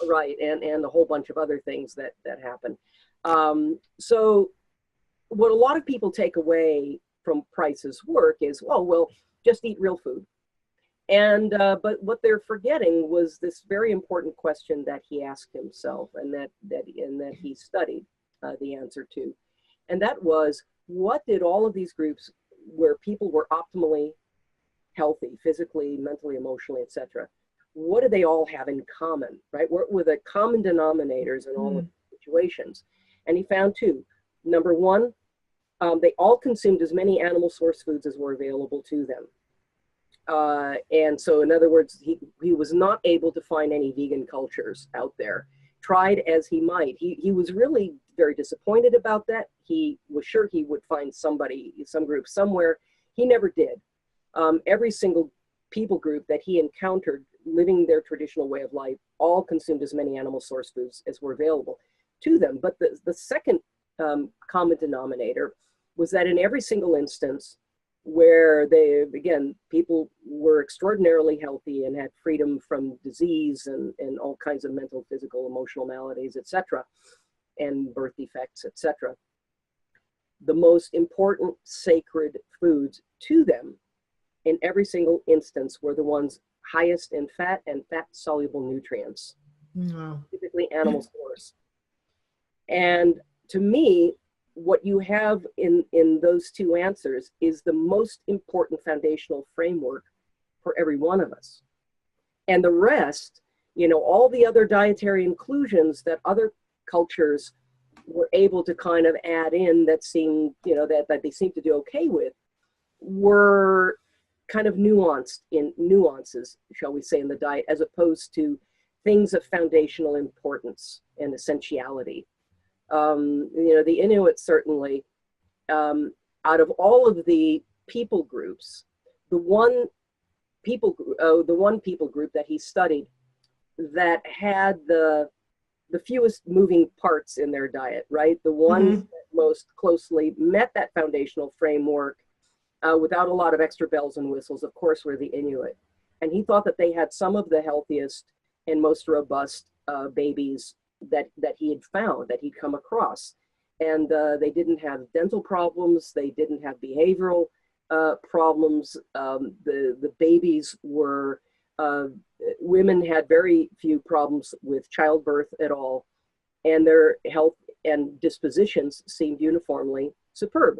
right, and a whole bunch of other things that happen. So what a lot of people take away from Price's work is, oh, well, just eat real food. And but what they're forgetting was this very important question that he asked himself, and that he studied the answer to, and that was, what did all of these groups where people were optimally healthy, physically, mentally, emotionally, etc., what do they all have in common, right? What were the common denominators in all of the situations? And he found two. Number one, they all consumed as many animal source foods as were available to them. And so, in other words, he was not able to find any vegan cultures out there, tried as he might. He was really very disappointed about that. He was sure he would find somebody, some group somewhere. He never did. Every single people group that he encountered living their traditional way of life all consumed as many animal source foods as were available to them. But the second common denominator was that in every single instance where people were extraordinarily healthy and had freedom from disease and all kinds of mental, physical, emotional maladies, etc., and birth defects, etc., the most important sacred foods to them in every single instance were the ones highest in fat and fat-soluble nutrients, typically animal source. And to me, what you have in those two answers is the most important foundational framework for every one of us. And the rest, all the other dietary inclusions that other cultures were able to kind of add in that seemed, that they seemed to do okay with, were kind of nuanced in nuances, shall we say, in the diet, as opposed to things of foundational importance and essentiality. The Inuit certainly, out of all of the people groups, the one people group that he studied that had the fewest moving parts in their diet, right? The ones that most closely met that foundational framework without a lot of extra bells and whistles, of course, were the Inuit. And he thought that they had some of the healthiest and most robust babies that he had found, that he'd come across. And they didn't have dental problems. They didn't have behavioral problems. The babies were, women had very few problems with childbirth at all. And their health and dispositions seemed uniformly superb.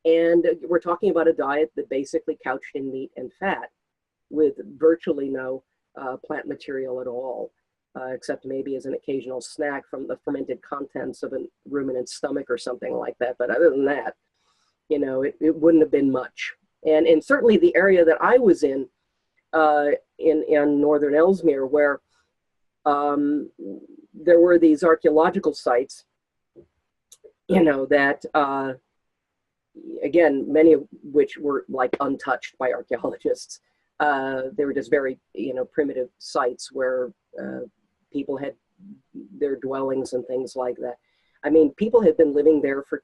And we're talking about a diet that basically couched in meat and fat with virtually no plant material at all. Except maybe as an occasional snack from the fermented contents of a ruminant's stomach or something like that. But other than that, it wouldn't have been much. And certainly the area that I was in northern Ellesmere, where there were these archaeological sites, that, again, many of which were like untouched by archaeologists. They were just very, primitive sites where people had their dwellings and things like that. I mean, people had been living there for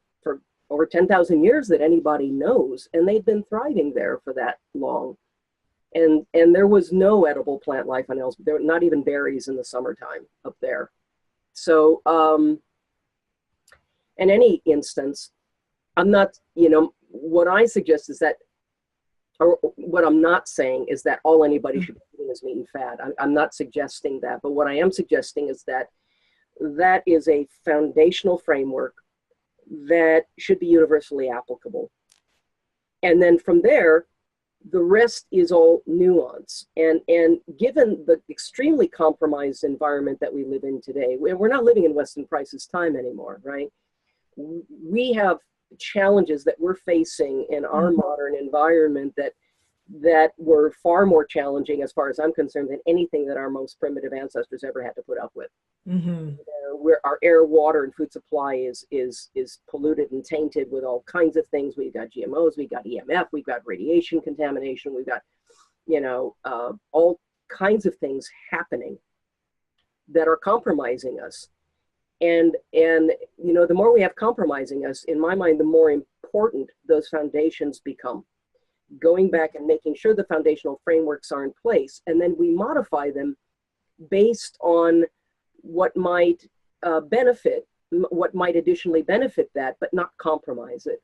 over 10,000 years that anybody knows, and they'd been thriving there for that long. And there was no edible plant life on Ellesmere. There were not even berries in the summertime up there. So, in any instance, I'm not, what I suggest is that, or what I'm not saying is that all anybody should be eating is meat and fat. I'm not suggesting that, but what I am suggesting is that that is a foundational framework that should be universally applicable. And then from there, the rest is all nuance. And given the extremely compromised environment that we live in today, we're not living in Weston Price's time anymore, right? We have challenges that we're facing in our modern environment that were far more challenging, as far as I'm concerned, than anything that our most primitive ancestors ever had to put up with. Where our air, water, and food supply is polluted and tainted with all kinds of things. We've got GMOs, we've got EMF, we've got radiation contamination, we've got, all kinds of things happening that are compromising us. And the more we have compromising us, in my mind, the more important those foundations become. Going back and making sure the foundational frameworks are in place, and then we modify them based on what might benefit, what might additionally benefit that, but not compromise it.